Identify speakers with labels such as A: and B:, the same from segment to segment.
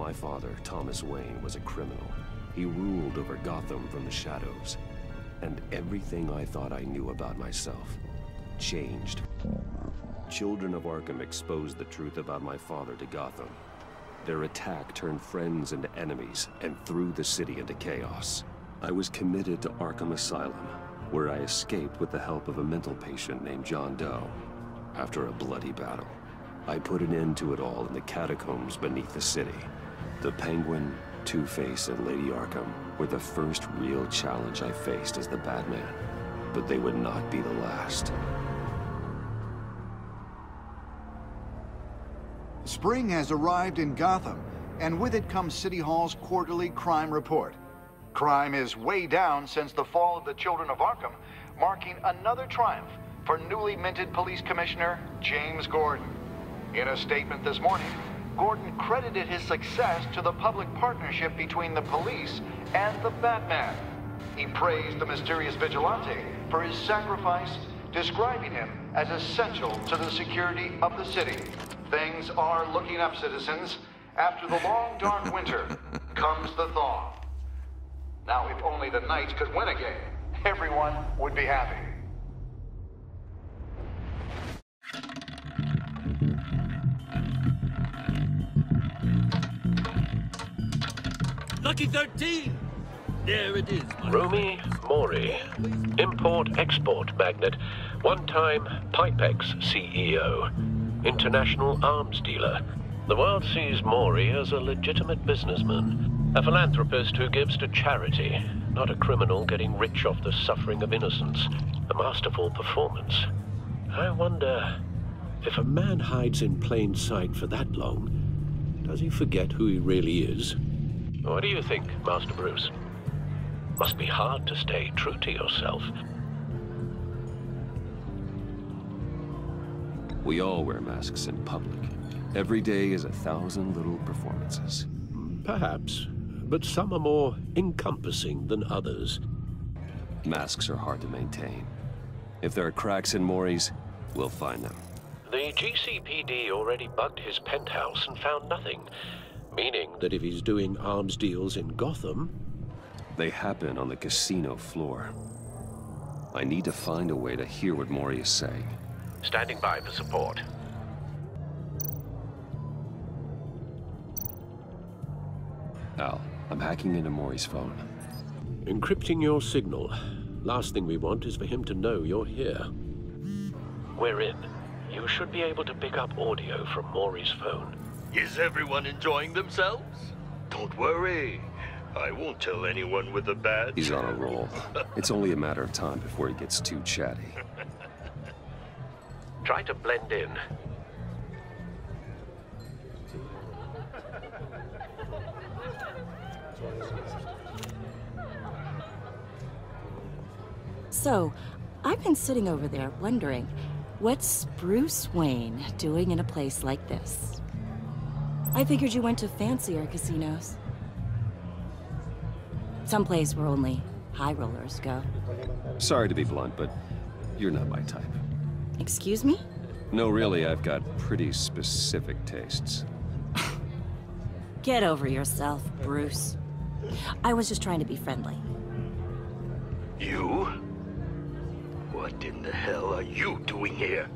A: My father, Thomas Wayne, was a criminal. He ruled over Gotham from the shadows. And everything I thought I knew about myself changed. Children of Arkham exposed the truth about my father to Gotham. Their attack turned friends into enemies and threw the city into chaos. I was committed to Arkham Asylum, where I escaped with the help of a mental patient named John Doe. After a bloody battle, I put an end to it all in the catacombs beneath the city. The Penguin, Two-Face, and Lady Arkham were the first real challenge I faced as the Batman, but they would not be the last.
B: Spring has arrived in Gotham, and with it comes City Hall's quarterly crime report. Crime is way down since the fall of the Children of Arkham, marking another triumph for newly minted Police Commissioner James Gordon. In a statement this morning, Gordon credited his success to the public partnership between the police and the Batman. He praised the mysterious vigilante for his sacrifice, describing him as essential to the security of the city. Things are looking up, citizens. After the long, dark winter comes the thaw. Now, if only the Knights could win again, everyone would be happy.
C: Lucky 13! There it is.
D: Rumi Mori, import-export magnate, one-time Pipex CEO, international arms dealer. The world sees Mori as a legitimate businessman, a philanthropist who gives to charity, not a criminal getting rich off the suffering of innocence. A masterful performance. I wonder, if a man hides in plain sight for that long, does he forget who he really is? What do you think, Master Bruce? Must be hard to stay true to yourself.
A: We all wear masks in public. Every day is 1,000 little performances.
D: Perhaps, but some are more encompassing than others.
A: Masks are hard to maintain. If there are cracks in Mori's, we'll find them.
D: The GCPD already bugged his penthouse and found nothing, meaning that if he's doing arms deals in Gotham...
A: They happen on the casino floor. I need to find a way to hear what Mori is saying.
D: Standing by for support.
A: Al, I'm hacking into Mori's phone.
D: Encrypting your signal. Last thing we want is for him to know you're here. We're in. You should be able to pick up audio from Mori's phone.
C: Is everyone enjoying themselves?
E: Don't worry. I won't tell anyone with a badge.
A: He's on a roll. It's only a matter of time before he gets too chatty.
D: Try to blend in.
F: So, I've been sitting over there wondering, what's Bruce Wayne doing in a place like this? I figured you went to fancier casinos. Someplace where only high rollers go.
A: Sorry to be blunt, but you're not my type.
F: Excuse me?
A: No, really, I've got pretty specific tastes.
F: Get over yourself, Bruce. I was just trying to be friendly.
E: You? What in the hell are you doing here?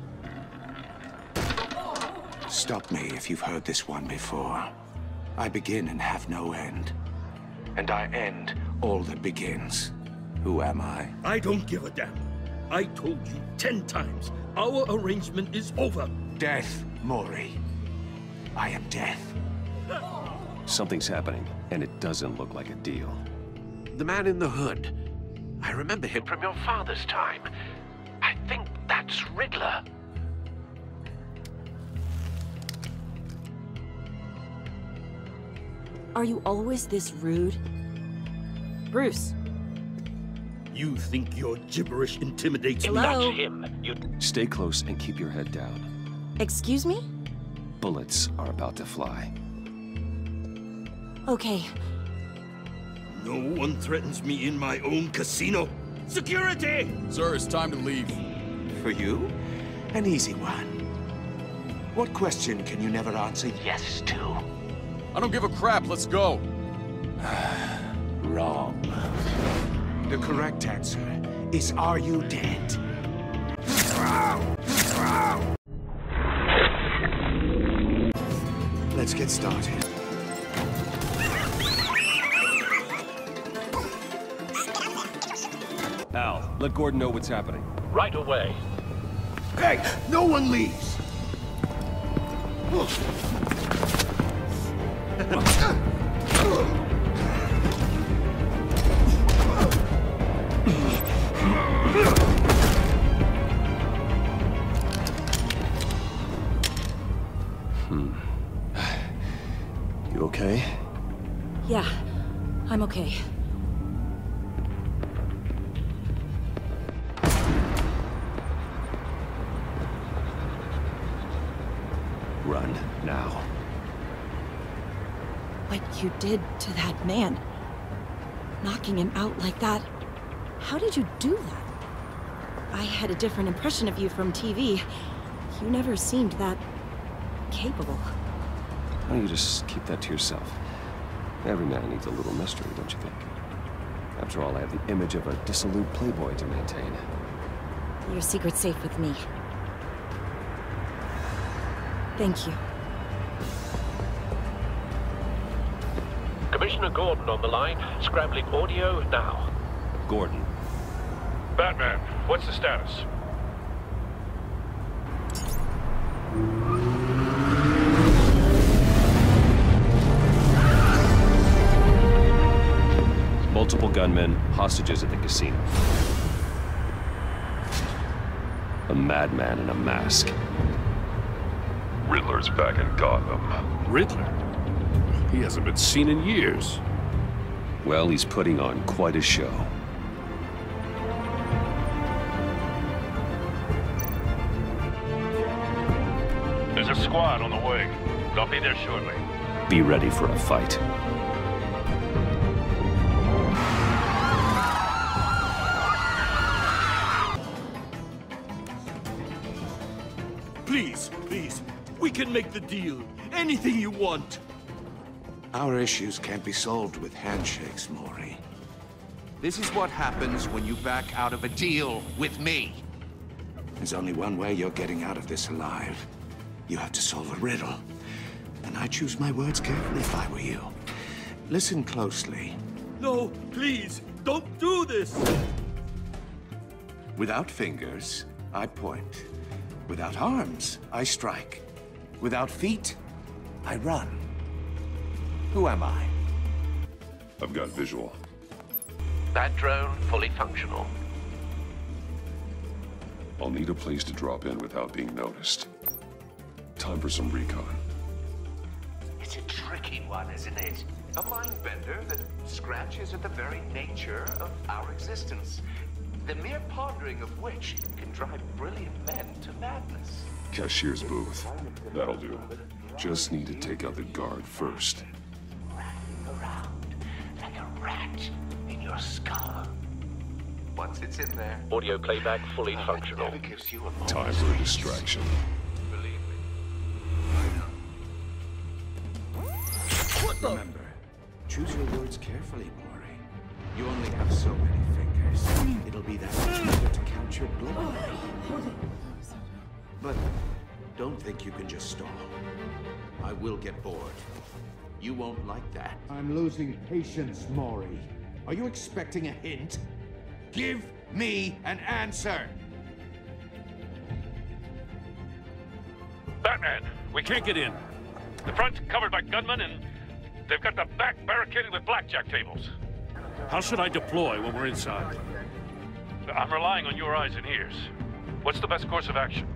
G: Stop me if you've heard this one before. I begin and have no end. And I end all that begins. Who am I?
C: I don't give a damn. I told you 10 times. Our arrangement is over.
G: Death, Mori. I am death.
A: Something's happening, and it doesn't look like a deal.
D: The man in the hood. I remember him from your father's time. I think that's Riddler.
F: Are you always this rude? Bruce.
C: You think your gibberish intimidates me?
F: Hello?
D: That's him. You...
A: Stay close and keep your head down.
F: Excuse me?
A: Bullets are about to fly.
F: Okay.
C: No one threatens me in my own casino. Security!
H: Sir, it's time to leave.
G: For you? An easy one. What question can you never answer yes to?
H: I don't give a crap, let's go.
G: Wrong. The correct answer is, are you dead? Let's get started.
A: Al, let Gordon know what's happening.
D: Right away.
G: Hey, no one leaves!
A: You okay?
F: Yeah, I'm okay.
A: Run, now.
F: What you did to that man, knocking him out like that, how did you do that? I had a different impression of you from TV. You never seemed that capable.
A: Why don't you just keep that to yourself? Every man needs a little mystery, don't you think? After all, I have the image of a dissolute playboy to maintain.
F: Your secret's safe with me. Thank you.
D: Commissioner Gordon on the line. Scrambling audio now.
A: Gordon.
I: Batman, what's the status?
A: Multiple gunmen, hostages at the casino. A madman in a mask.
I: Riddler's back in Gotham.
C: Riddler? He hasn't been seen in years.
A: Well, he's putting on quite a show.
I: There's a squad on the way. They'll be there shortly.
A: Be ready for a fight.
C: Please, please, we can make the deal. Anything you want.
G: Our issues can't be solved with handshakes, Maury.
J: This is what happens when you back out of a deal with me.
G: There's only one way you're getting out of this alive. You have to solve a riddle. And I choose my words carefully if I were you. Listen closely.
C: No, please, don't do this.
G: Without fingers, I point. Without arms, I strike. Without feet, I run. Who am I?
I: I've got visual.
D: That drone fully functional.
I: I'll need a place to drop in without being noticed. Time for some recon.
J: It's a tricky one, isn't it? A mind bender that scratches at the very nature of our existence. The mere pondering of which can drive brilliant men to madness.
I: Cashier's booth. That'll do. Just need to take out the guard first.
J: Rattling around like a rat in your skull. Once it's in there,
D: Audio playback fully functional.
J: it gives you a
I: Time for a distraction.
J: Believe me.
G: Remember, choose your words carefully, Maury. You only have so many fingers. It'll be that much harder to count your blood. But don't think you can just stall. I will get bored. You won't like that.
K: I'm losing patience, Maury. Are you expecting a hint?
G: Give me an answer!
I: Batman, we can't get in. The front's covered by gunmen, and they've got the back barricaded with blackjack tables.
C: How should I deploy when we're inside?
I: I'm relying on your eyes and ears. What's the best course of action?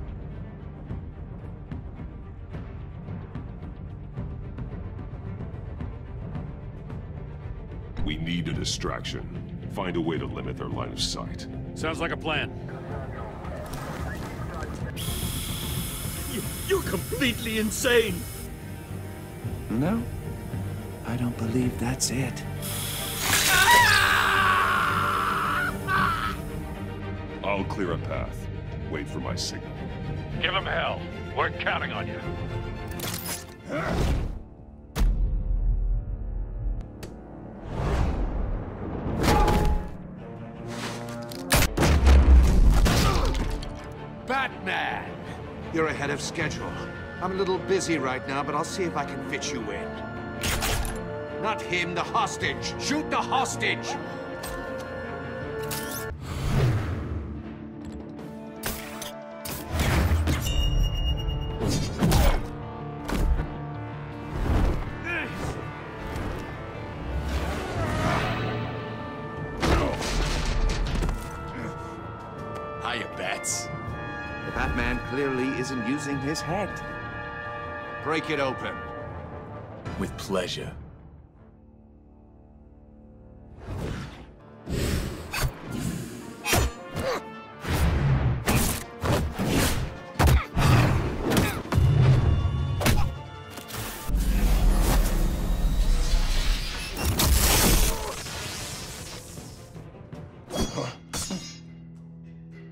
I: We need a distraction. Find a way to limit their line of sight.
C: Sounds like a plan. You're completely insane!
G: No, I don't believe that's it.
I: I'll clear a path. Wait for my signal. Give him hell. We're counting on you.
G: Batman! You're ahead of schedule. I'm a little busy right now, but I'll see if I can fit you in. Not him, the hostage! Shoot the hostage!
H: Hiya, Bats.
G: The Batman clearly isn't using his head. Break it open.
H: With pleasure.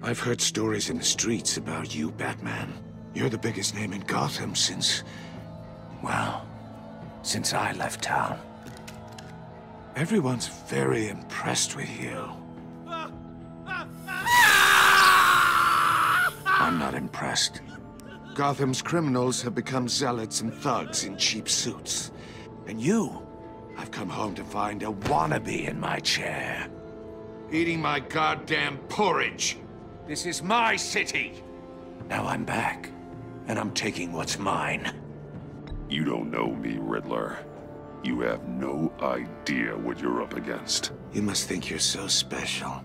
G: I've heard stories in the streets about you, Batman. You're the biggest name in Gotham since... well, since I left town. Everyone's very impressed with you. I'm not impressed. Gotham's criminals have become zealots and thugs in cheap suits. And you, I've come home to find a wannabe in my chair. Eating my goddamn porridge. This is my city! Now I'm back, and I'm taking what's mine.
L: You don't know me, Riddler. You have no idea what you're up against.
G: You must think you're so special.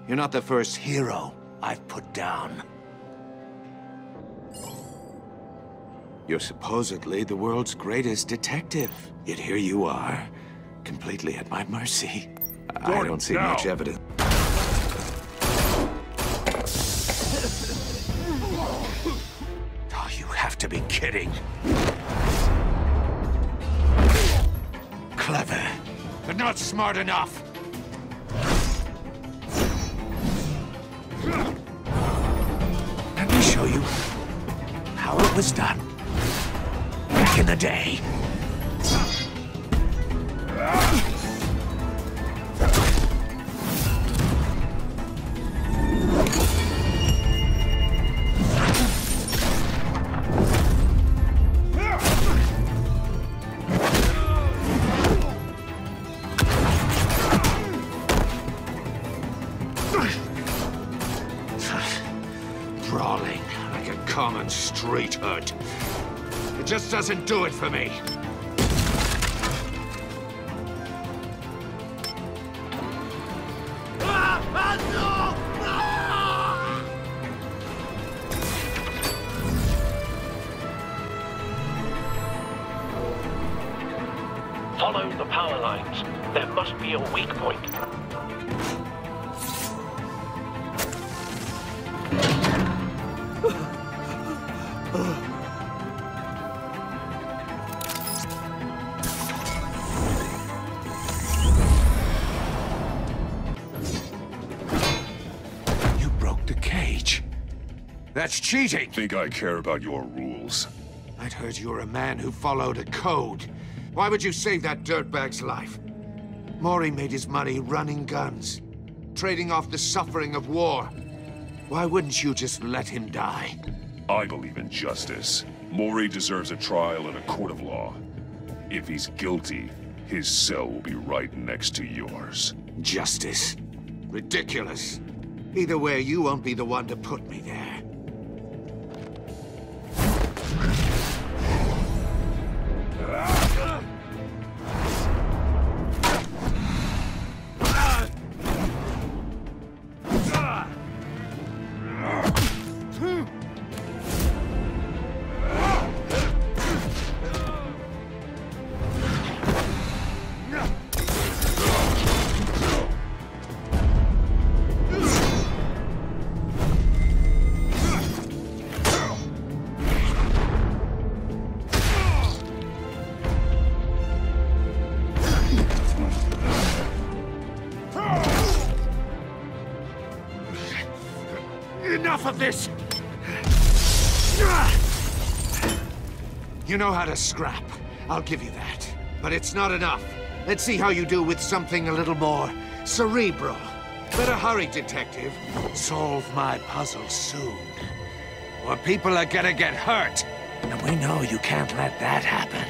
G: You're not the first hero I've put down. You're supposedly the world's greatest detective. Yet here you are, completely at my mercy. I don't see much evidence. Oh, you have to be kidding. Clever, but not smart enough. Let me show you how it was done back in the day. Brawling like a common street hood. It just doesn't do it for me.
D: Follow the power lines. There must be a weak point.
G: You broke the cage. That's cheating!
L: Think I care about your rules?
G: I'd heard you were a man who followed a code. Why would you save that dirtbag's life? Mori made his money running guns, trading off the suffering of war. Why wouldn't you just let him die?
L: I believe in justice. Mori deserves a trial in a court of law. If he's guilty, his cell will be right next to yours.
G: Justice? Ridiculous. Either way, you won't be the one to put me there. Enough of this! You know how to scrap. I'll give you that. But it's not enough. Let's see how you do with something a little more cerebral. Better hurry, detective. Solve my puzzle soon. or people are gonna get hurt. And we know you can't let that happen.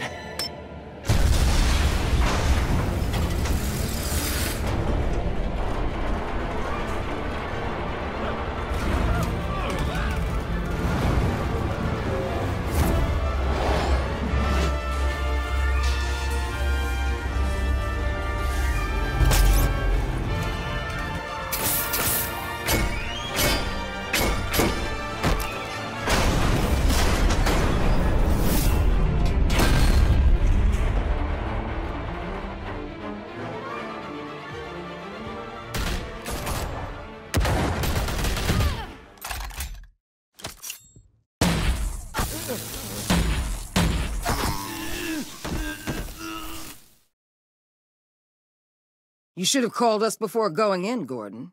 M: You should have called us before going in, Gordon.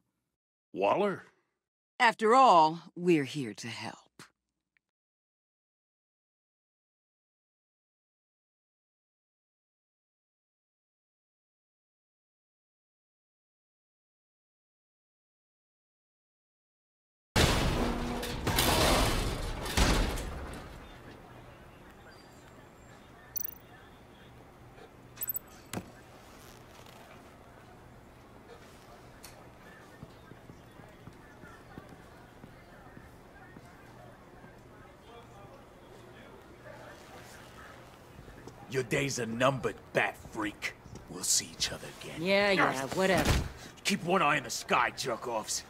I: Waller?
M: After all, we're here to help.
H: Your days are numbered, bat freak. We'll see each other again.
M: Yeah, whatever.
H: Keep one eye in the sky, jerk-offs.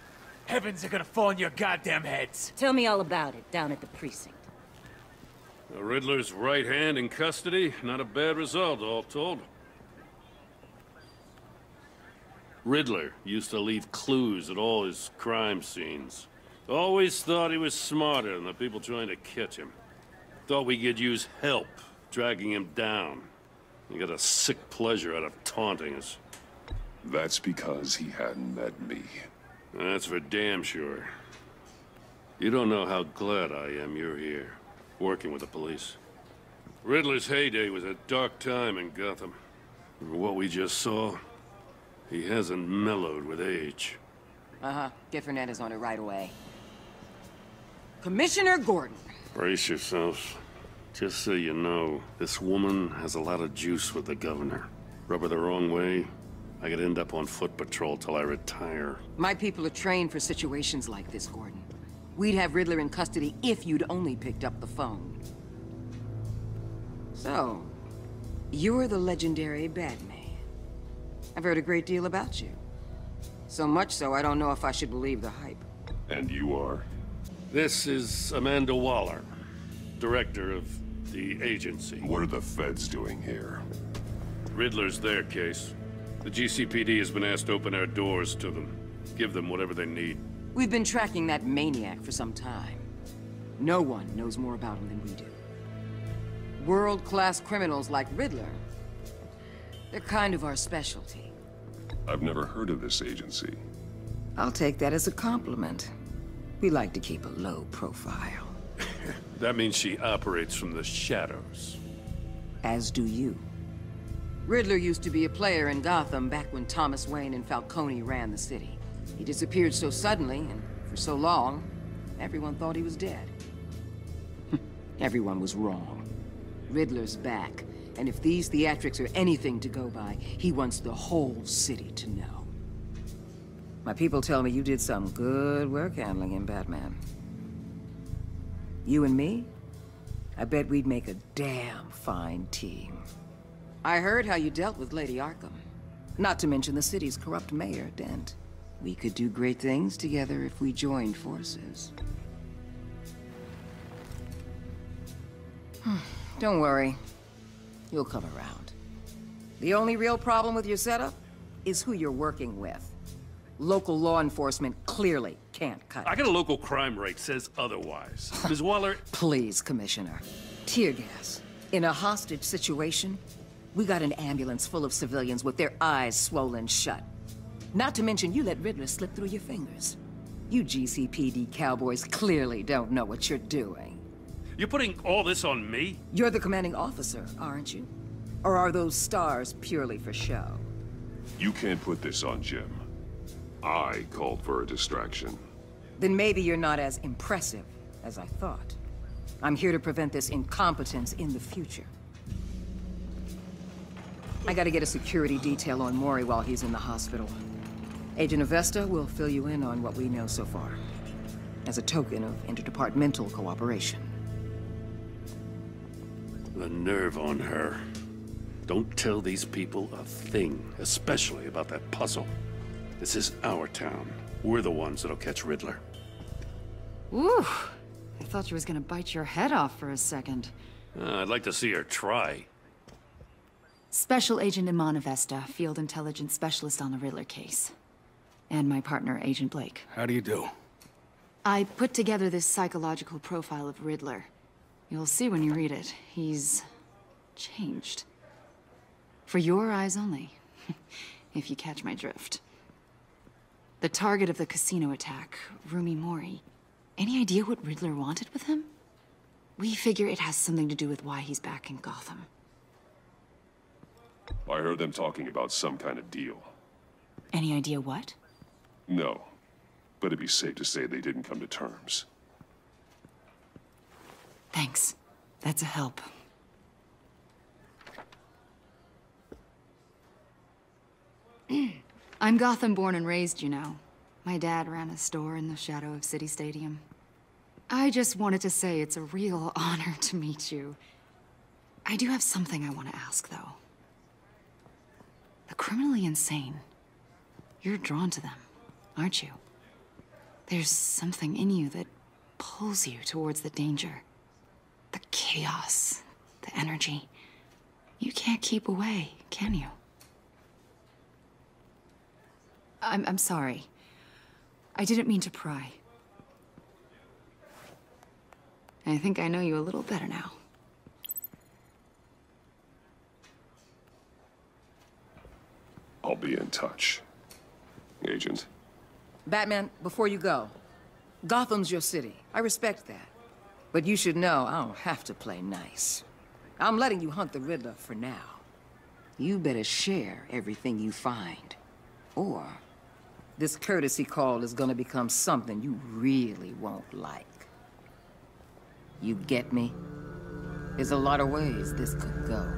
H: Heavens are gonna fall on your goddamn heads.
M: Tell me all about it, down at the precinct.
I: The Riddler's right hand in custody. Not a bad result, all told. Riddler used to leave clues at all his crime scenes. Always thought he was smarter than the people trying to catch him. Thought we could use help dragging him down. He got a sick pleasure out of taunting us.
L: That's because he hadn't met me.
I: That's for damn sure. You don't know how glad I am you're here, working with the police. Riddler's heyday was a dark time in Gotham. What we just saw, he hasn't mellowed with age.
M: Uh-huh. Get Fernandez on it right away. Commissioner Gordon.
I: Brace yourselves. Just so you know, this woman has a lot of juice with the governor. Rub her the wrong way, I could end up on foot patrol till I retire.
M: My people are trained for situations like this, Gordon. We'd have Riddler in custody if you'd only picked up the phone. So, you're the legendary Batman. I've heard a great deal about you. So much so, I don't know if I should believe the hype.
L: And you are?
I: This is Amanda Waller, director of the agency.
L: What are the feds doing here?
I: Riddler's their case. The GCPD has been asked to open our doors to them. Give them whatever they need.
M: We've been tracking that maniac for some time. No one knows more about him than we do. World-class criminals like Riddler, they're kind of our specialty.
L: I've never heard of this agency.
M: I'll take that as a compliment. We like to keep a low profile.
I: That means she operates from the shadows.
M: As do you. Riddler used to be a player in Gotham back when Thomas Wayne and Falcone ran the city. He disappeared so suddenly, and for so long, everyone thought he was dead. Everyone was wrong. Riddler's back, and if these theatrics are anything to go by, he wants the whole city to know. My people tell me you did some good work handling him, Batman. You and me? I bet we'd make a damn fine team. I heard how you dealt with Lady Arkham. Not to mention the city's corrupt mayor, Dent. We could do great things together if we joined forces. Don't worry. You'll come around. The only real problem with your setup is who you're working with. Local law enforcement clearly can't cut it.
I: I got a local crime rate says otherwise. Ms. Waller...
M: Please, Commissioner. Tear gas. In a hostage situation, we got an ambulance full of civilians with their eyes swollen shut. Not to mention you let Riddler slip through your fingers. You GCPD cowboys clearly don't know what you're doing.
I: You're putting all this on me?
M: You're the commanding officer, aren't you? Or are those stars purely for show?
L: You can't put this on Jim. I called for a distraction.
M: Then maybe you're not as impressive as I thought. I'm here to prevent this incompetence in the future. I gotta get a security detail on Mori while he's in the hospital. Agent Avesta will fill you in on what we know so far, as a token of interdepartmental cooperation.
I: The nerve on her. Don't tell these people a thing, especially about that puzzle. This is our town. We're the ones that'll catch Riddler.
N: Ooh, I thought she was gonna bite your head off for a second.
I: I'd like to see her try.
N: Special Agent Iman Avesta, Field Intelligence Specialist on the Riddler case. And my partner, Agent Blake.
O: How do you do?
N: I put together this psychological profile of Riddler. You'll see when you read it. He's changed. For your eyes only, if you catch my drift. The target of the casino attack, Rumi Mori. Any idea what Riddler wanted with him? We figure it has something to do with why he's back in Gotham.
L: I heard them talking about some kind of deal.
N: Any idea what?
L: No, but it'd be safe to say they didn't come to terms.
N: Thanks. That's a help. I'm Gotham born and raised, you know. My dad ran a store in the shadow of City Stadium. I just wanted to say it's a real honor to meet you. I do have something I want to ask, though. The criminally insane. You're drawn to them, aren't you? There's something in you that pulls you towards the danger. The chaos, the energy. You can't keep away, can you? I'm sorry. I didn't mean to pry. I think I know you a little better now.
L: I'll be in touch, Agent.
M: Batman, before you go, Gotham's your city. I respect that. But you should know I don't have to play nice. I'm letting you hunt the Riddler for now. You better share everything you find. Or this courtesy call is gonna become something you really won't like. You get me? There's a lot of ways this could go.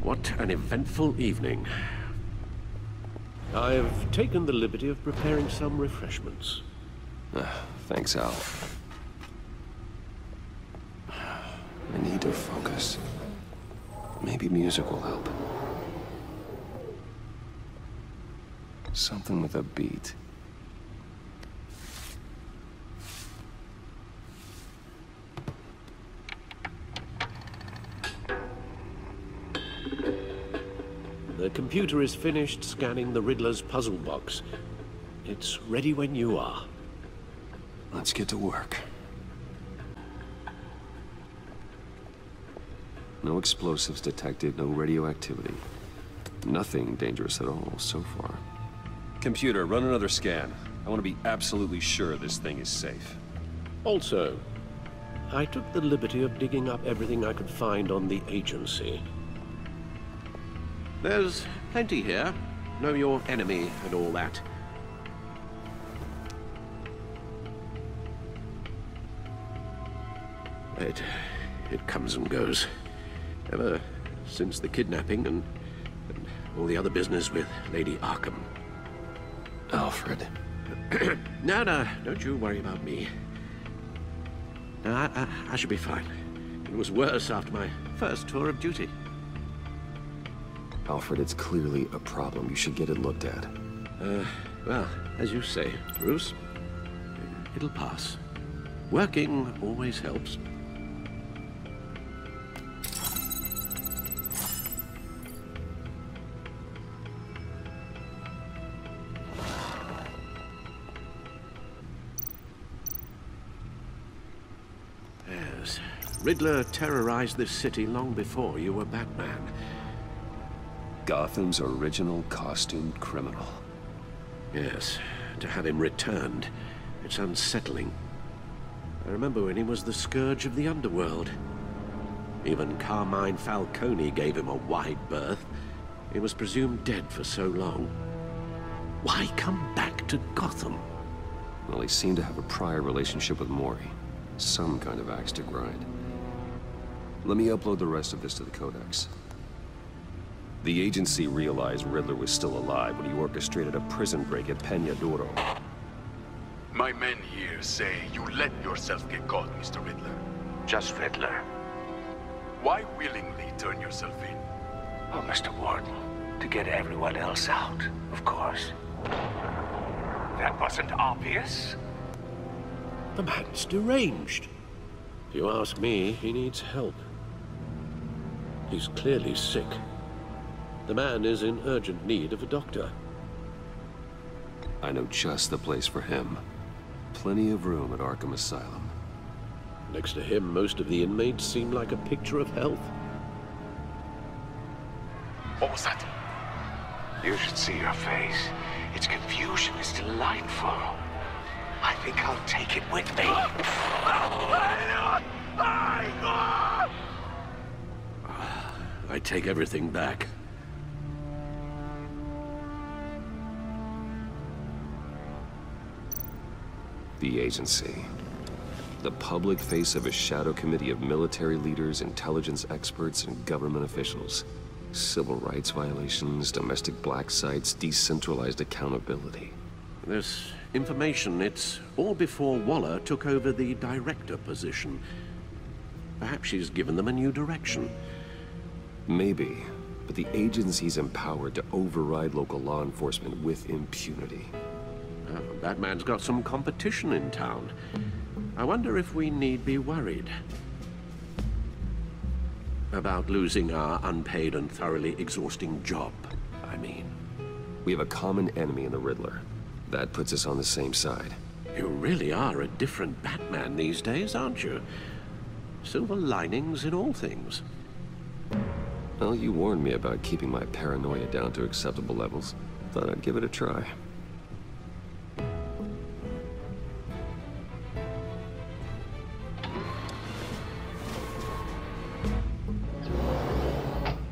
A: What an eventful evening. I've taken the liberty of preparing some refreshments.
P: Thanks, Al. I need to focus. Maybe music will help. Something with a beat.
A: The computer is finished scanning the Riddler's puzzle box. It's ready when you are.
P: Let's get to work. No explosives detected, no radioactivity. Nothing dangerous at all so far.
Q: Computer, run another scan. I want to be absolutely sure this thing is safe.
A: Also, I took the liberty of digging up everything I could find on the agency. There's plenty here. Know your enemy and all that. It comes and goes. Ever since the kidnapping and all the other business with Lady Arkham.
P: Alfred.
A: No, don't you worry about me. No, I should be fine. It was worse after my first tour of duty.
P: Alfred, it's clearly a problem. You should get it looked at.
A: Well, as you say, Bruce, it'll pass. Working always helps.
O: Riddler terrorized this city long before you were Batman.
A: Gotham's original costumed criminal.
O: Yes, to have him returned, it's unsettling. I remember when he was the scourge of the underworld. Even Carmine Falcone gave him a wide berth. He was presumed dead for so long. Why come back to Gotham?
A: Well, he seemed to have a prior relationship with Mori. Some kind of axe to grind. Let me upload the rest of this to the Codex. The agency realized Riddler was still alive when he orchestrated a prison break at Peña Duro.
R: My men here say you let yourself get caught, Mr. Riddler.
J: Just Riddler.
R: Why willingly turn yourself in?
J: Oh, Mr. Warden, to get everyone else out, of course. That wasn't obvious.
O: The man's deranged. If you ask me, he needs help. He's clearly sick. The man is in urgent need of a doctor.
A: I know just the place for him. Plenty of room at Arkham Asylum.
O: Next to him, most of the inmates seem like a picture of health.
R: What was that?
J: You should see your face. Its confusion is delightful. I think I'll take it with me.
O: I take everything back.
A: The agency. The public face of a shadow committee of military leaders, intelligence experts, and government officials. Civil rights violations, domestic black sites, decentralized accountability.
O: This information, it's all before Waller took over the director position. Perhaps she's given them a new direction.
A: Maybe, but the agency's empowered to override local law enforcement with impunity.
O: Batman's got some competition in town. I wonder if we need be worried about losing our unpaid and thoroughly exhausting job, I mean.
A: We have a common enemy in the Riddler. That puts us on the same side.
O: You really are a different Batman these days, aren't you? Silver linings in all things.
A: Well, you warned me about keeping my paranoia down to acceptable levels. Thought I'd give it a try.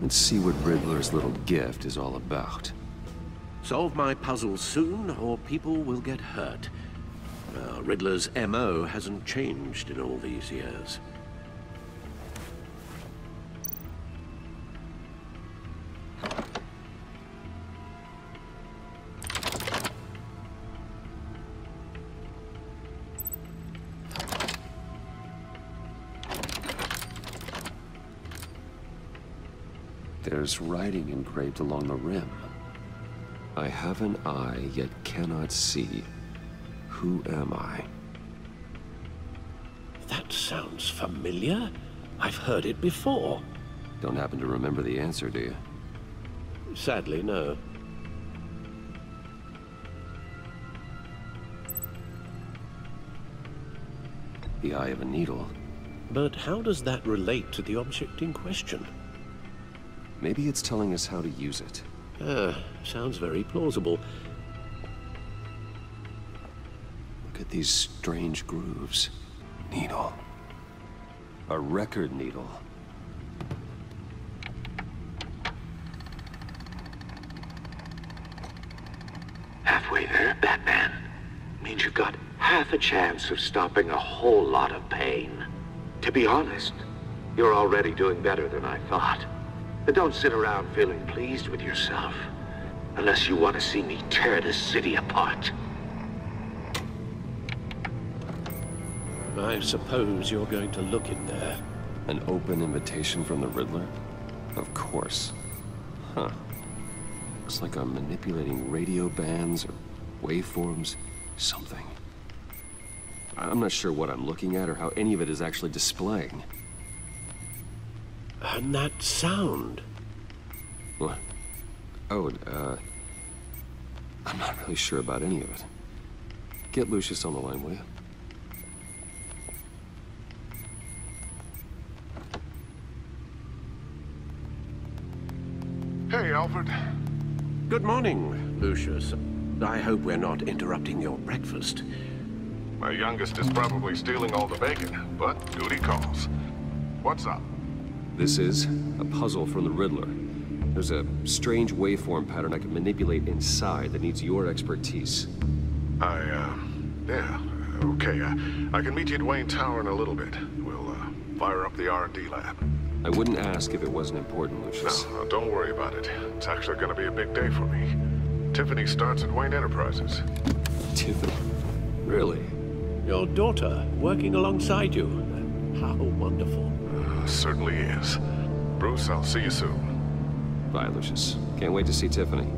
A: Let's see what Riddler's little gift is all about.
O: Solve my puzzles soon, or people will get hurt. Riddler's MO hasn't changed in all these years.
A: There's writing engraved along the rim. I have an eye, yet cannot see. Who am I?
O: That sounds familiar. I've heard it before.
A: Don't happen to remember the answer, do you?
O: Sadly, no.
A: The eye of a needle.
O: But how does that relate to the object in question?
A: Maybe it's telling us how to use it.
O: Sounds very plausible.
A: Look at these strange grooves. Needle. A record needle.
J: Halfway there, Batman. Means you've got half a chance of stopping a whole lot of pain. To be honest, you're already doing better than I thought. But don't sit around feeling pleased with yourself, unless you want to see me tear this city apart.
O: I suppose you're going to look in there.
A: An open invitation from the Riddler? Of course. Huh. Looks like I'm manipulating radio bands or waveforms, something. I'm not sure what I'm looking at or how any of it is actually displaying.
O: And that sound.
A: What? Oh, I'm not really sure about any of it. Get Lucius on the line, will you?
S: Hey, Alfred.
O: Good morning, Lucius. I hope we're not interrupting your breakfast.
S: My youngest is probably stealing all the bacon, but duty calls. What's up?
P: This is a puzzle from the Riddler. There's a strange waveform pattern I can manipulate inside that needs your expertise.
S: Yeah, okay. I can meet you at Wayne Tower in a little bit. We'll, fire up the R&D lab.
P: I wouldn't ask if it wasn't important, Lucius.
S: No, don't worry about it. It's actually gonna be a big day for me. Tiffany starts at Wayne Enterprises.
P: Tiffany? Really?
O: Your daughter working alongside you. How wonderful.
S: Certainly is. Bruce, I'll see you soon.
P: Bye, Lucius. Can't wait to see Tiffany.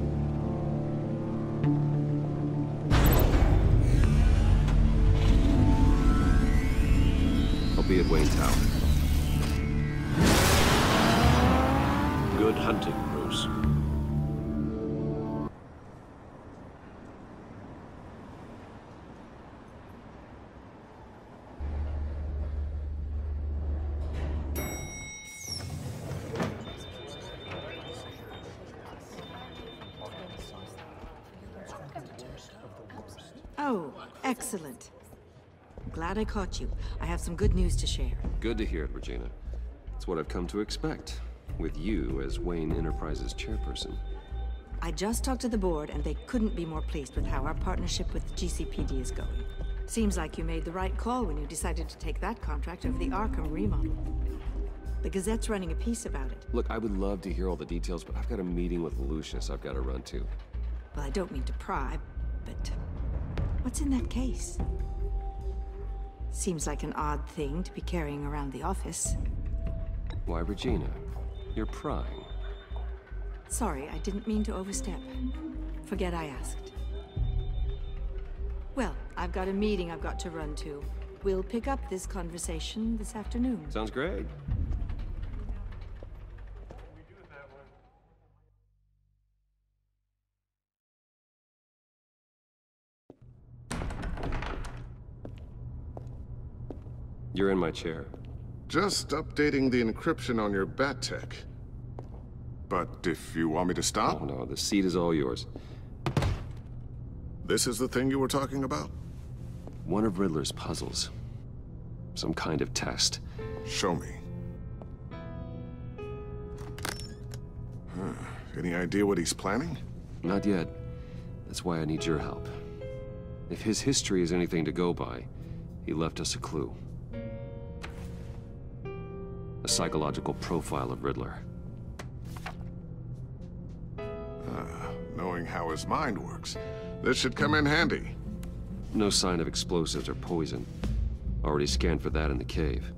P: I'll be at Wayne Tower.
O: Good hunting, Bruce.
T: Oh, excellent. I'm glad I caught you. I have some good news to share.
P: Good to hear it, Regina. It's what I've come to expect, with you as Wayne Enterprises chairperson.
T: I just talked to the board, and they couldn't be more pleased with how our partnership with GCPD is going. Seems like you made the right call when you decided to take that contract over the Arkham remodel. The Gazette's running a piece about it.
P: Look, I would love to hear all the details, but I've got a meeting with Lucius I've got to run to.
T: Well, I don't mean to pry, but what's in that case? Seems like an odd thing to be carrying around the office.
P: Why, Regina? You're prying.
T: Sorry, I didn't mean to overstep. Forget I asked. Well, I've got a meeting I've got to run to. We'll pick up this conversation this afternoon.
P: Sounds great. You're in my chair.
S: Just updating the encryption on your bat tech. But if you want me to stop?
P: Oh, no, the seat is all yours.
S: This is the thing you were talking about?
P: One of Riddler's puzzles. Some kind of test.
S: Show me. Any idea what he's planning?
P: Not yet. That's why I need your help. If his history is anything to go by, he left us a clue. A psychological profile of Riddler.
S: Knowing how his mind works, this should come in handy.
P: No sign of explosives or poison. Already scanned for that in the cave.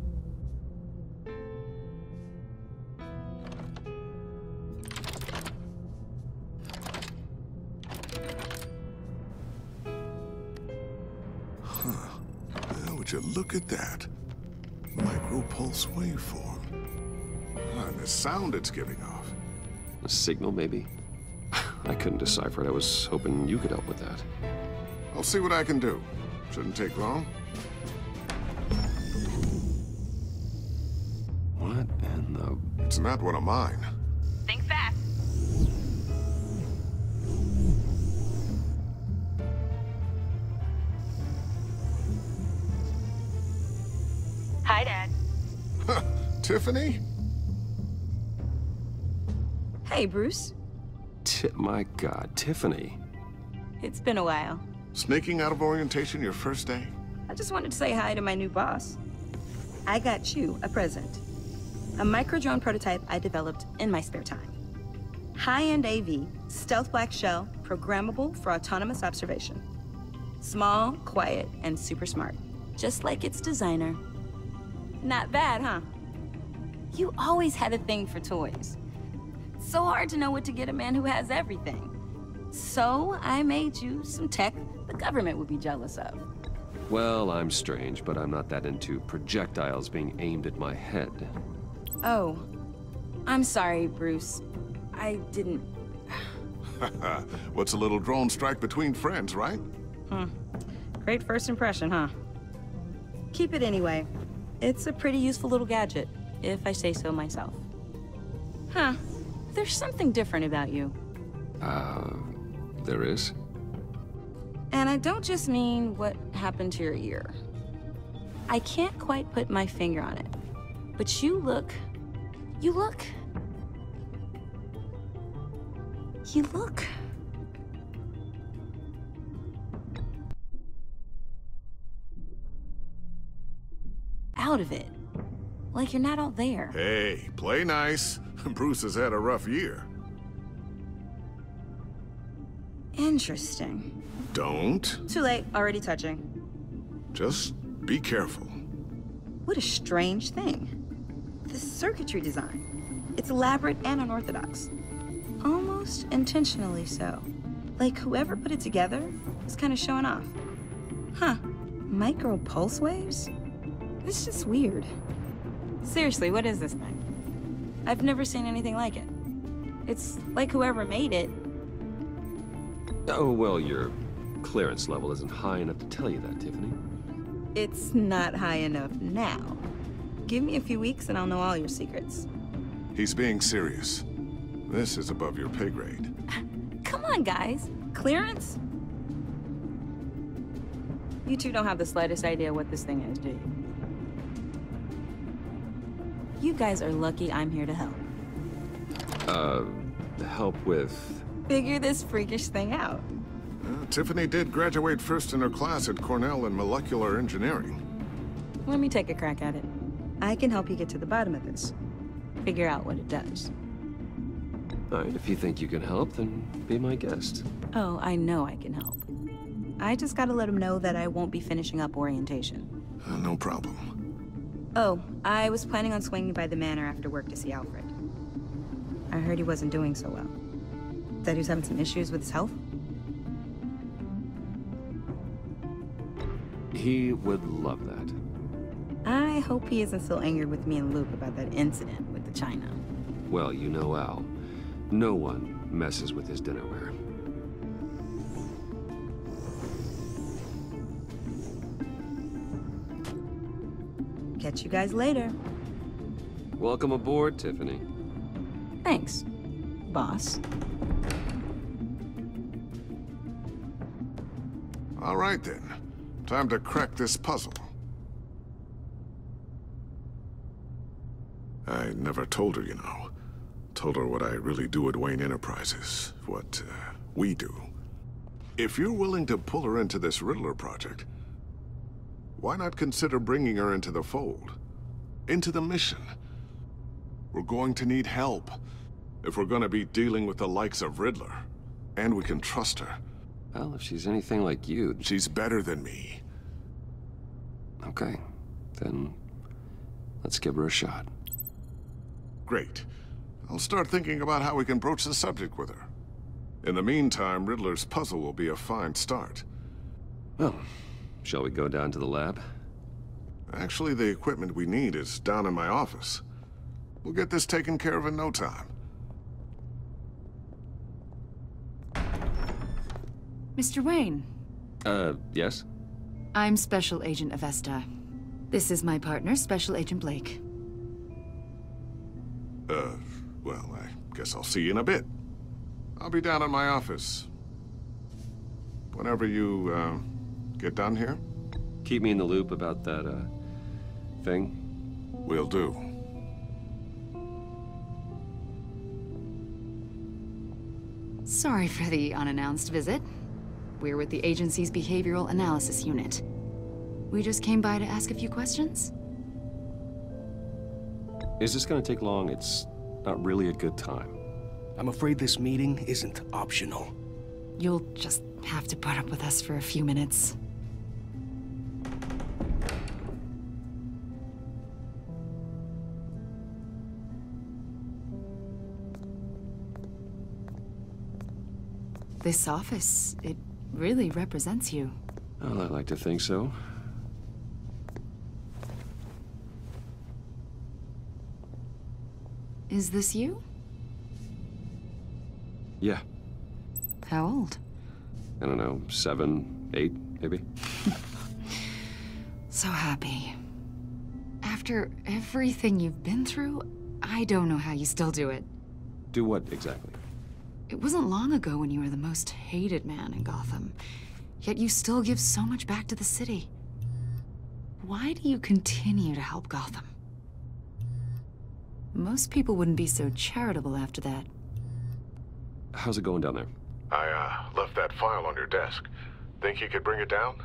S: Well, would you look at that? Micropulse waveform. And the sound it's giving off.
P: A signal, maybe? I couldn't decipher it. I was hoping you could help with that.
S: I'll see what I can do. Shouldn't take long.
P: What in the...
S: It's not one of mine.
U: Think fast. Hi, Dad.
S: Tiffany?
F: Hey, Bruce.
P: My God, Tiffany.
F: It's been a while.
S: Sneaking out of orientation your first day?
F: I just wanted to say hi to my new boss. I got you a present. A micro-drone prototype I developed in my spare time. High-end AV, stealth black shell, programmable for autonomous observation. Small, quiet, and super smart. Just like its designer. Not bad, huh? You always had a thing for toys. So hard to know what to get a man who has everything. So I made you some tech the government would be jealous of.
P: Well, I'm strange, but I'm not that into projectiles being aimed at my head.
F: Oh, I'm sorry, Bruce. I didn't...
S: What's a little drone strike between friends, right?
F: Great first impression, huh? Keep it anyway. It's a pretty useful little gadget, if I say so myself. Huh. There's something different about you.
P: There is?
F: And I don't just mean what happened to your ear. I can't quite put my finger on it. But you look... out of it. Like you're not all there.
S: Hey, play nice. Bruce has had a rough year.
F: Interesting.
S: Don't.
F: Too late, already touching.
S: Just be careful.
F: What a strange thing. The circuitry design. It's elaborate and unorthodox. Almost intentionally so. Like whoever put it together was kind of showing off. Huh. Micro pulse waves? It's just weird. Seriously, what is this thing? I've never seen anything like it. It's like whoever made it.
P: Oh, well, your clearance level isn't high enough to tell you that, Tiffany.
F: It's not high enough now. Give me a few weeks and I'll know all your secrets.
S: He's being serious. This is above your pay grade.
F: Come on, guys. Clearance? You two don't have the slightest idea what this thing is, do you? You guys are lucky I'm here to help.
P: Help with...
F: Figure this freakish thing out.
S: Tiffany did graduate first in her class at Cornell in molecular engineering.
F: Let me take a crack at it. I can help you get to the bottom of this. Figure out what it does.
P: All right, if you think you can help, then be my guest.
F: Oh, I know I can help. I just gotta let him know that I won't be finishing up orientation.
S: No problem.
F: Oh, I was planning on swinging by the manor after work to see Alfred. I heard he wasn't doing so well. That he was having some issues with his health?
P: He would love that.
F: I hope he isn't still angered with me and Luke about that incident with the china.
P: Well, you know Al. No one messes with his dinnerware.
F: Catch you guys later.
P: Welcome aboard, Tiffany.
F: Thanks, boss.
S: All right, then. Time to crack this puzzle. I never told her, you know. Told her what I really do at Wayne Enterprises. What, we do. If you're willing to pull her into this Riddler project, why not consider bringing her into the fold? Into the mission? We're going to need help if we're going to be dealing with the likes of Riddler. And we can trust her.
P: Well, if she's anything like you...
S: She's better than me.
P: Okay. Then let's give her a shot.
S: Great. I'll start thinking about how we can broach the subject with her. In the meantime, Riddler's puzzle will be a fine start.
P: Well, shall we go down to the lab?
S: Actually, the equipment we need is down in my office. We'll get this taken care of in no time.
N: Mr. Wayne.
P: Yes?
N: I'm Special Agent Avesta. This is my partner, Special Agent Blake.
S: Well, I guess I'll see you in a bit. I'll be down in my office. Whenever you, get done here?
P: Keep me in the loop about that, thing.
S: Will do.
N: Sorry for the unannounced visit. We're with the agency's Behavioral Analysis Unit. We just came by to ask a few questions.
P: Is this gonna take long? It's not really a good time.
B: I'm afraid this meeting isn't optional.
N: You'll just have to put up with us for a few minutes. This office, it really represents you.
P: Well, I like to think so.
N: Is this you?
P: Yeah.
N: How old?
P: I don't know, 7, 8, maybe?
N: So happy. After everything you've been through, I don't know how you still do it.
P: Do what, exactly?
N: It wasn't long ago when you were the most hated man in Gotham, yet you still give so much back to the city. Why do you continue to help Gotham? Most people wouldn't be so charitable after that.
P: How's it going down there?
E: I, left that file on your desk. Think you could bring it down?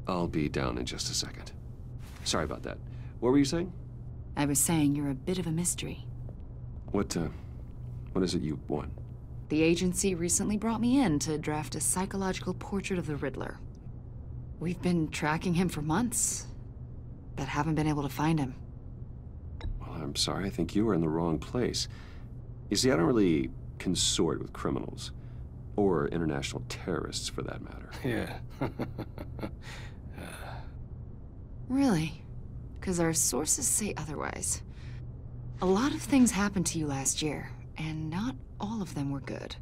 P: I'll be down in just a second. Sorry about that. What were you saying?
N: I was saying you're a bit of a mystery.
P: What is it you want?
N: The agency recently brought me in to draft a psychological portrait of the Riddler. We've been tracking him for months, but haven't been able to find him.
P: Well, I'm sorry. I think you were in the wrong place. You see, I don't really consort with criminals. Or international terrorists, for that matter.
B: Yeah.
N: Really? Because our sources say otherwise. A lot of things happened to you last year, and not all of them were good.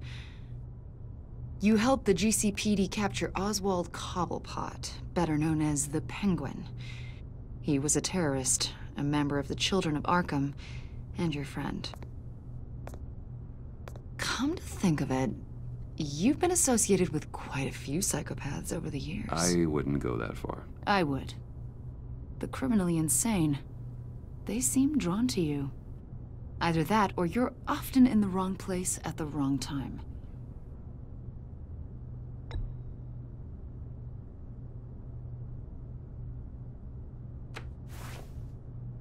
N: You helped the GCPD capture Oswald Cobblepot, better known as the Penguin. He was a terrorist, a member of the Children of Arkham, and your friend. Come to think of it, you've been associated with quite a few psychopaths over the years.
P: I wouldn't go that far.
N: I would. The criminally insane. They seem drawn to you. Either that, or you're often in the wrong place at the wrong time.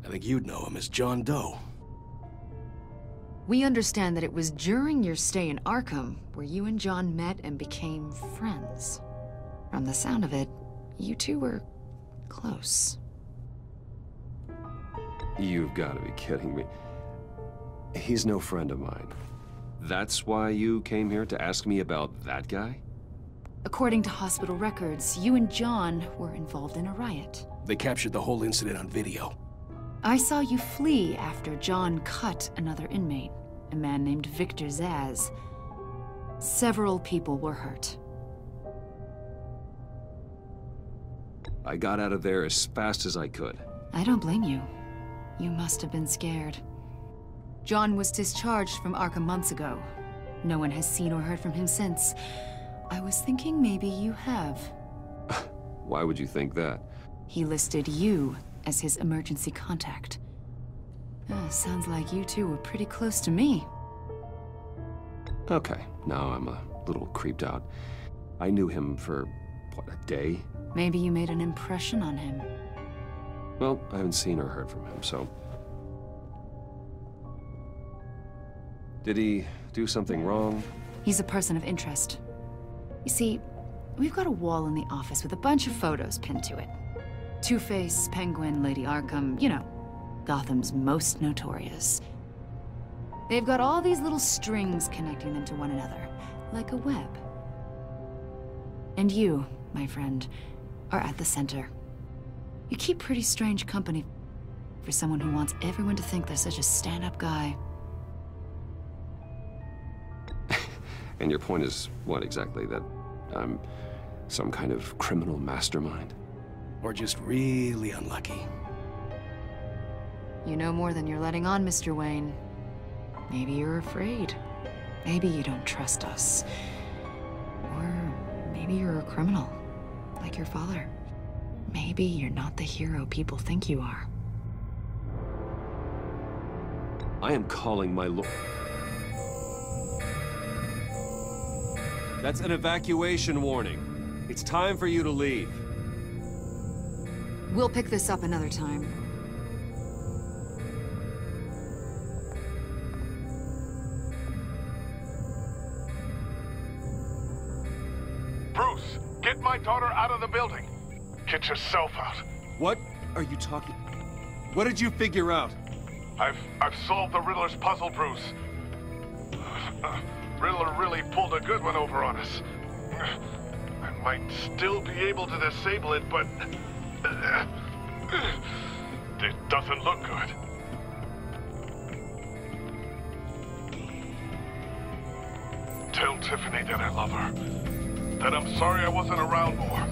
B: I think you'd know him as John Doe.
N: We understand that it was during your stay in Arkham where you and John met and became friends. From the sound of it, you two were close.
P: You've got to be kidding me. He's no friend of mine. That's why you came here to ask me about that guy?
N: According to hospital records, you and John were involved in a riot.
B: They captured the whole incident on video.
N: I saw you flee after John cut another inmate, a man named Victor Zsasz. Several people were hurt.
P: I got out of there as fast as I could.
N: I don't blame you. You must have been scared. John was discharged from Arkham months ago. No one has seen or heard from him since. I was thinking maybe you have.
P: Why would you think that?
N: He listed you as his emergency contact. Sounds like you two were pretty close to me.
P: Okay, now I'm a little creeped out. I knew him for, what, a day?
N: Maybe you made an impression on him.
P: Well, I haven't seen or heard from him, so... Did he do something wrong?
N: He's a person of interest. You see, we've got a wall in the office with a bunch of photos pinned to it. Two-Face, Penguin, Lady Arkham, you know, Gotham's most notorious. They've got all these little strings connecting them to one another, like a web. And you, my friend, are at the center. You keep pretty strange company for someone who wants everyone to think they're such a stand-up guy.
P: And your point is what exactly? That I'm some kind of criminal mastermind?
B: Or just really unlucky.
N: You know more than you're letting on, Mr. Wayne. Maybe you're afraid. Maybe you don't trust us. Or maybe you're a criminal, like your father. Maybe you're not the hero people think you are.
P: I am calling my lord. That's an evacuation warning. It's time for you to leave.
N: We'll pick this up another time.
E: Bruce, get my daughter out of the building. Get yourself out.
P: What are you talking? What did you figure out?
E: I've solved the Riddler's puzzle, Bruce. Riddler really pulled a good one over on us. I might still be able to disable it, but... it doesn't look good. Tell Tiffany that I love her. That I'm sorry I wasn't around more.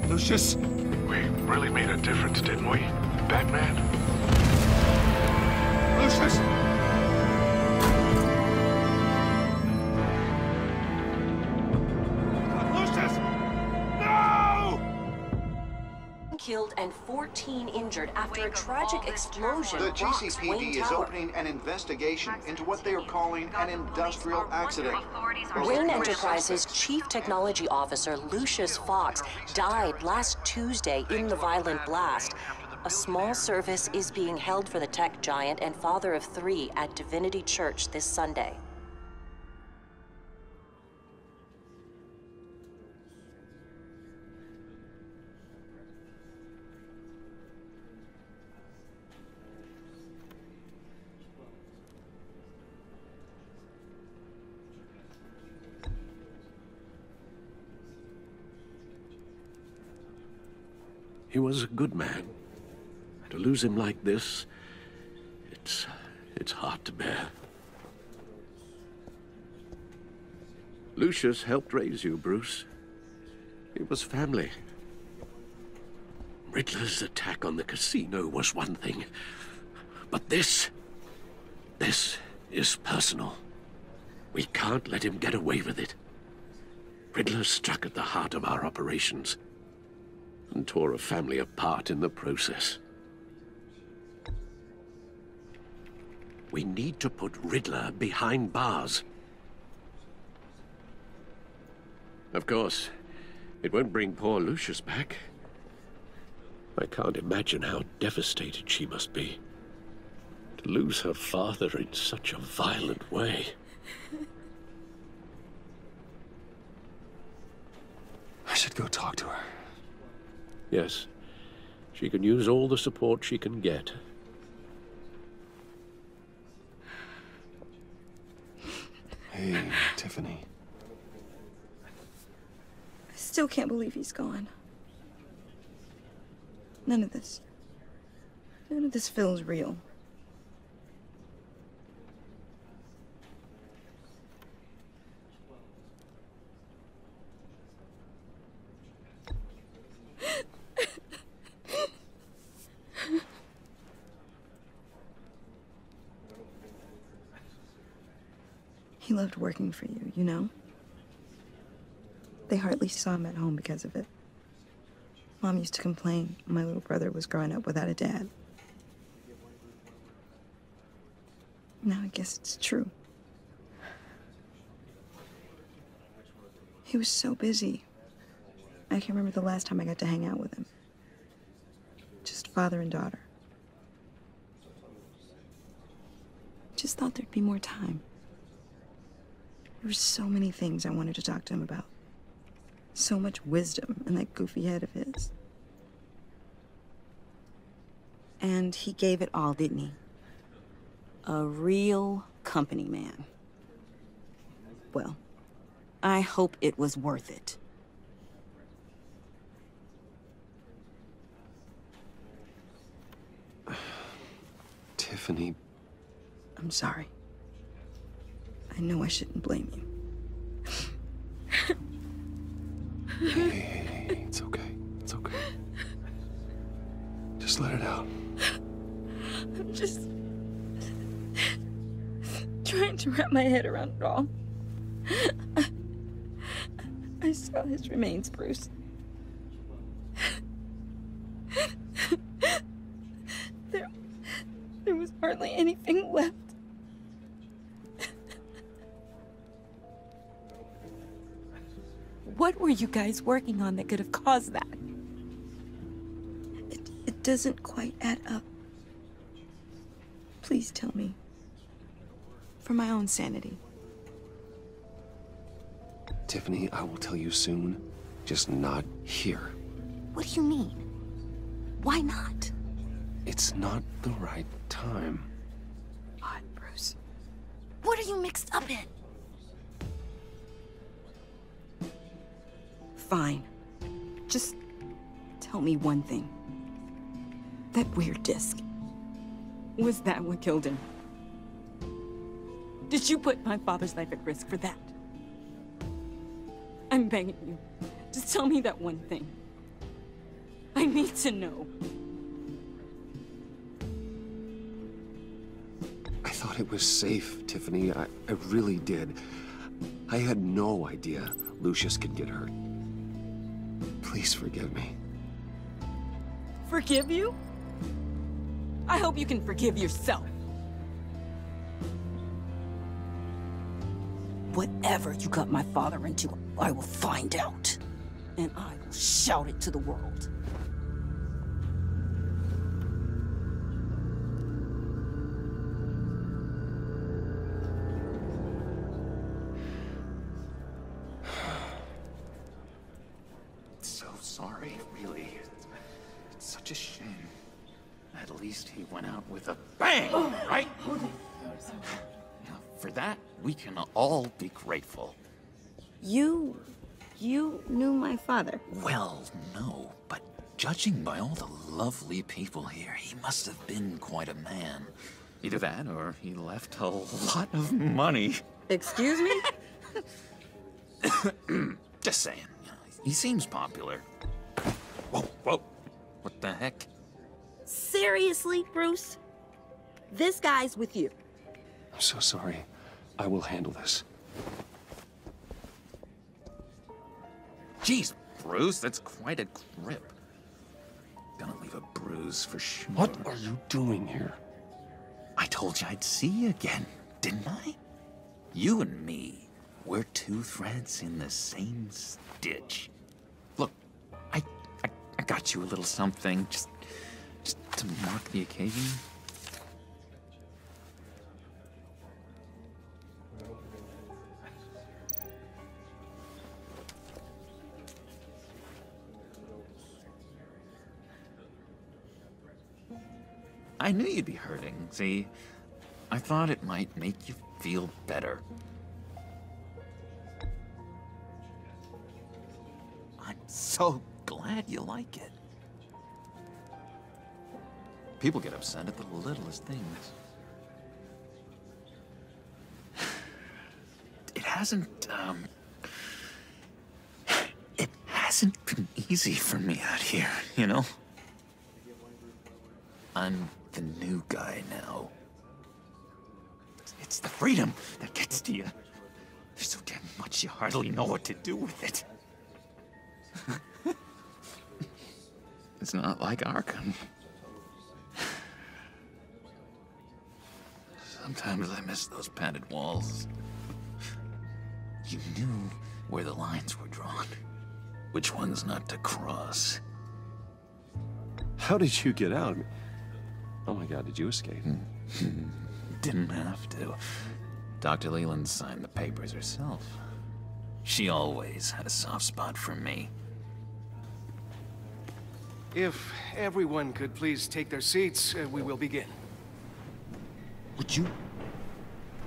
P: Lucius!
E: We really made a difference, didn't we, Batman?
P: Lucius!
K: killed and 14 injured after a tragic explosion
V: The
K: rocks Wayne
V: GCPD is
K: Tower.
V: opening an investigation into what they are calling an industrial accident.
K: Wayne Enterprises Chief Technology Officer Lucius Fox died last Tuesday in the violent blast. A small service is being held for the tech giant and father of 3 at Divinity Church this Sunday.
O: He was a good man. To lose him like this, it's hard to bear. Lucius helped raise you, Bruce. It was family. Riddler's attack on the casino was one thing, but this is personal. We can't let him get away with it. Riddler struck at the heart of our operations and tore a family apart in the process. We need to put Riddler behind bars. Of course, it won't bring poor Lucius back. I can't imagine how devastated she must be to lose her father in such a violent way.
P: I should go talk to her.
O: Yes, she can use all the support she can get.
P: Hey, Tiffany.
F: I still can't believe he's gone. None of this feels real. He loved working for you, you know? They hardly saw him at home because of it. Mom used to complain my little brother was growing up without a dad. Now I guess it's true. He was so busy. I can't remember the last time I got to hang out with him. Just father and daughter. Just thought there'd be more time. There were so many things I wanted to talk to him about. So much wisdom in that goofy head of his. And he gave it all, didn't he? A real company man. Well, I hope it was worth it.
P: Tiffany.
F: I'm sorry. I know I shouldn't blame you.
P: Hey, it's okay. It's okay. Just let it out.
F: I'm just trying to wrap my head around it all. I saw his remains, Bruce. There was hardly anything left. What were you guys working on that could have caused that? It doesn't quite add up. Please tell me. For my own sanity.
P: Tiffany, I will tell you soon. Just not here.
K: What do you mean? Why not?
P: It's not the right time.
F: What, Bruce?
K: What are you mixed up in?
F: Fine. Just tell me one thing. That weird disc. Was that what killed him? Did you put my father's life at risk for that? I'm begging you. Just tell me that one thing. I need to know.
P: I thought it was safe, Tiffany. I really did. I had no idea Lucius could get hurt. Please forgive me.
C: Forgive you? I hope you can forgive yourself. Whatever you got my father into, I will find out. And I will shout it to the world.
D: So sorry, really. It's such a shame. At least he went out with a bang, right? Now, for that, we can all be grateful.
F: You knew my father?
D: Well, no, but judging by all the lovely people here, he must have been quite a man. Either that, or he left a lot of money.
F: Excuse me?
D: Just saying, you know, he seems popular. Whoa, whoa, what the heck?
F: Seriously, Bruce? This guy's with you.
P: I'm so sorry. I will handle this.
D: Jeez, Bruce, that's quite a grip. Gonna leave a bruise for sure.
P: What are you doing here?
D: I told you I'd see you again, didn't I? You and me, we're two threads in the same stitch. Look, I got you a little something, just to mark the occasion. I knew you'd be hurting, see? I thought it might make you feel better. I'm so glad you like it. People get upset at the littlest things. It hasn't been easy for me out here, you know? I'm the new guy now. It's the freedom that gets to you. There's so damn much you hardly know what to do with it. It's not like Arkham. Sometimes I miss those padded walls. You knew where the lines were drawn. Which ones not to cross.
P: How did you get out? Oh my God, did you escape?
D: Didn't have to. Dr. Leland signed the papers herself. She always had a soft spot for me.
B: If everyone could please take their seats, we will begin.
P: Would you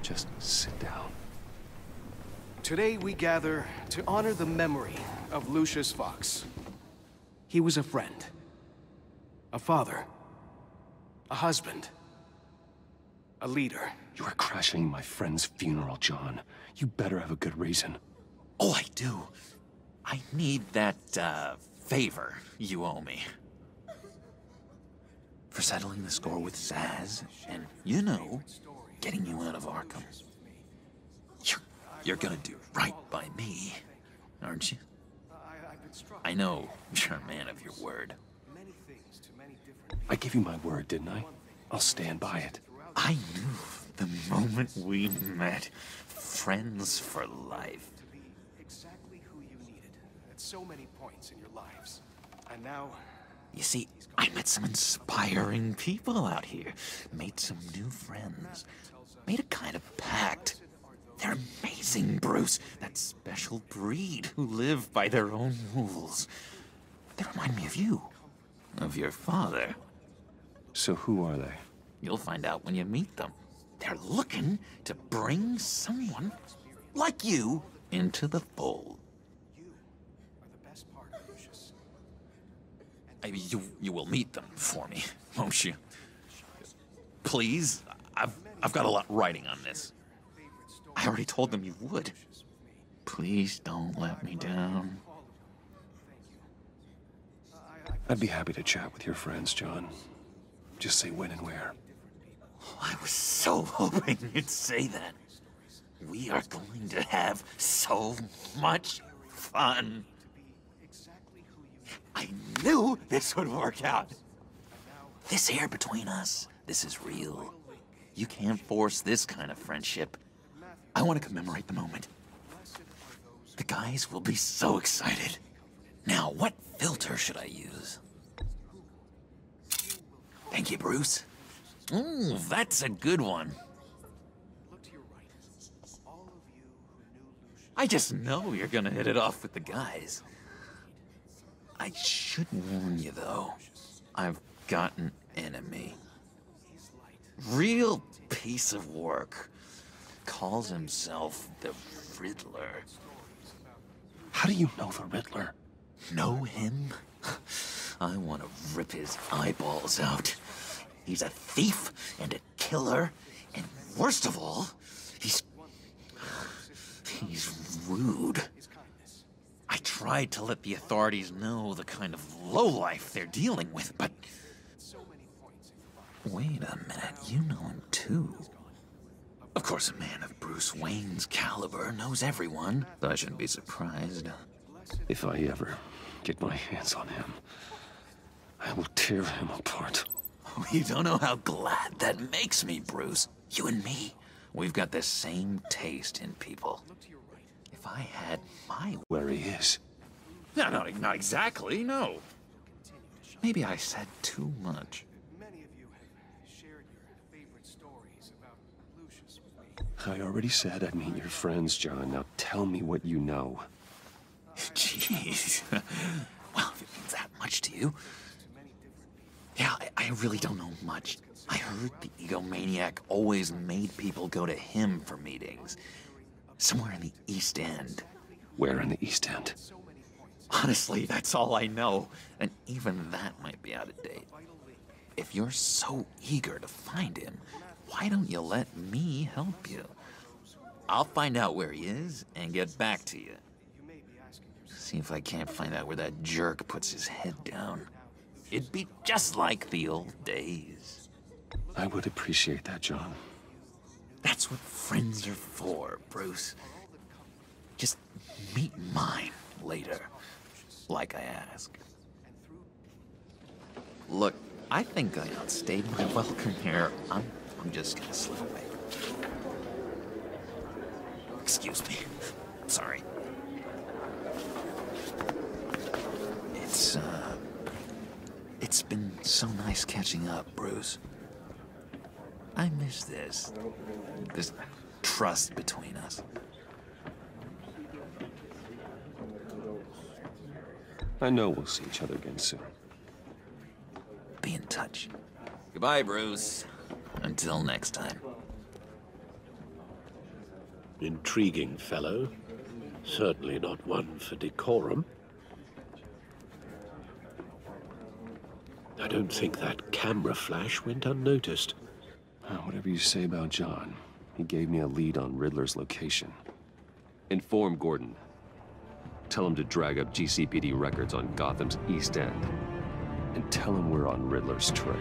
P: just sit down?
B: Today we gather to honor the memory of Lucius Fox. He was a friend, a father, a husband, a leader.
P: You are crashing my friend's funeral, John. You better have a good reason.
D: Oh, I do. I need that, favor you owe me. For settling the score with Zsasz, and, you know, getting you out of Arkham. You're gonna do right by me, aren't you? I know you're a man of your word.
P: I gave you my word, didn't I? I'll stand by it.
D: I knew the moment we met. Friends for life.
B: Exactly who you needed at so many points in your lives. And now...
D: You see, I met some inspiring people out here. Made some new friends. Made a kind of pact. They're amazing, Bruce. That special breed who live by their own rules. They remind me of you. Of your father.
P: So who are they?
D: You'll find out when you meet them. They're looking to bring someone like you into the fold. You will meet them for me, won't you? Please? I've got a lot writing on this. I already told them you would. Please don't let me down.
P: I'd be happy to chat with your friends, John. Just say when and where.
D: Oh, I was so hoping you'd say that. We are going to have so much fun. I knew this would work out. This air between us, this is real. You can't force this kind of friendship. I want to commemorate the moment. The guys will be so excited. Now, what filter should I use? Thank you, Bruce. Ooh, that's a good one. I just know you're gonna hit it off with the guys. I should warn you, though. I've got an enemy. Real piece of work. Calls himself the Riddler.
B: How do you know the Riddler?
D: Know him? I want to rip his eyeballs out. He's a thief and a killer, and worst of all, he's rude. I tried to let the authorities know the kind of lowlife they're dealing with, but... Wait a minute, you know him too. Of course, a man of Bruce Wayne's caliber knows everyone, so I shouldn't be surprised.
A: If I ever get my hands on him, I will tear him apart.
D: Oh, you don't know how glad that makes me, Bruce. You and me, we've got the same taste in people. If I had my...
A: Where he is?
D: No, not exactly, no. Maybe I said too much.
A: I already said I'd meet your friends, John. Now tell me what you know.
D: Jeez. Well, if it means that much to you. Yeah, I really don't know much. I heard the egomaniac always made people go to him for meetings. Somewhere in the East End.
A: Where in the East End?
D: Honestly, that's all I know. And even that might be out of date. If you're so eager to find him, why don't you let me help you? I'll find out where he is and get back to you. See if I can't find out where that jerk puts his head down. It'd be just like the old days.
A: I would appreciate that, John.
D: That's what friends are for, Bruce. Just meet mine later, like I asked. Look, I think I outstayed my welcome here. I'm just gonna slip away. Excuse me. Sorry. It's been so nice catching up, Bruce. I miss this trust between us.
A: I know we'll see each other again soon.
D: Be in touch. Goodbye, Bruce. Until next time.
O: Intriguing fellow. Certainly not one for decorum. I don't think that camera flash went unnoticed.
A: Whatever you say about John, he gave me a lead on Riddler's location. Inform Gordon. Tell him to drag up GCPD records on Gotham's East End. And tell him we're on Riddler's trail.